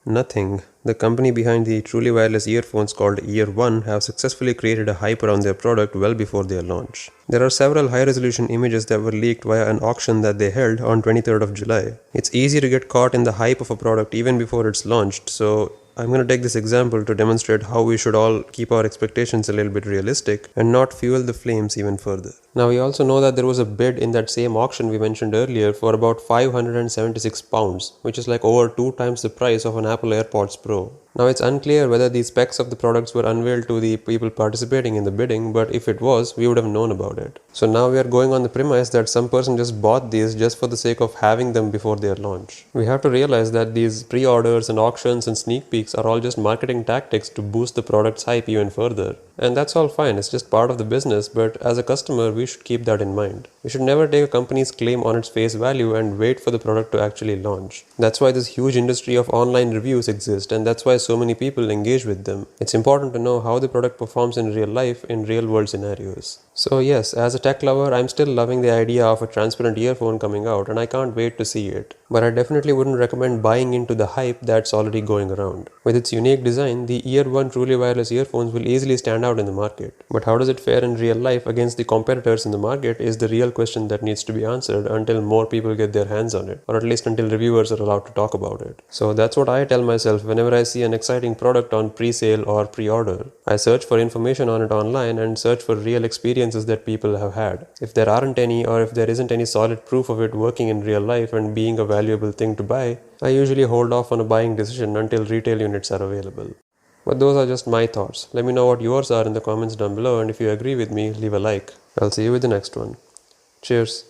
Nothing. The company behind the truly wireless earphones called Ear One have successfully created a hype around their product well before their launch. There are several high-resolution images that were leaked via an auction that they held on 23rd of July. It's easy to get caught in the hype of a product even before it's launched, so I'm going to take this example to demonstrate how we should all keep our expectations a little bit realistic and not fuel the flames even further. Now, we also know that there was a bid in that same auction we mentioned earlier for about £576, which is like over 2 times the price of an Apple AirPods Pro. Now, it's unclear whether the specs of the products were unveiled to the people participating in the bidding, but if it was, we would have known about it. So now we are going on the premise that some person just bought these just for the sake of having them before their launch. We have to realize that these pre-orders and auctions and sneak peeks are all just marketing tactics to boost the product's hype even further. And that's all fine, it's just part of the business, but as a customer, we should keep that in mind. We should never take a company's claim on its face value and wait for the product to actually launch. That's why this huge industry of online reviews exists, and that's why so many people engage with them. It's important to know how the product performs in real life in real world scenarios. So yes, as a tech lover, I'm still loving the idea of a transparent earphone coming out, and I can't wait to see it. But I definitely wouldn't recommend buying into the hype that's already going around. With its unique design, the Ear One truly wireless earphones will easily stand out in the market. But how does it fare in real life against the competitors in the market is the real question that needs to be answered until more people get their hands on it, or at least until reviewers are allowed to talk about it. So that's what I tell myself whenever I see an exciting product on pre-sale or pre-order. I search for information on it online and search for real experiences that people have had. If there aren't any, or if there isn't any solid proof of it working in real life and being a valuable thing to buy, I usually hold off on a buying decision until retail units are available. But those are just my thoughts. Let me know what yours are in the comments down below, and if you agree with me, leave a like. I'll see you with the next one. Cheers.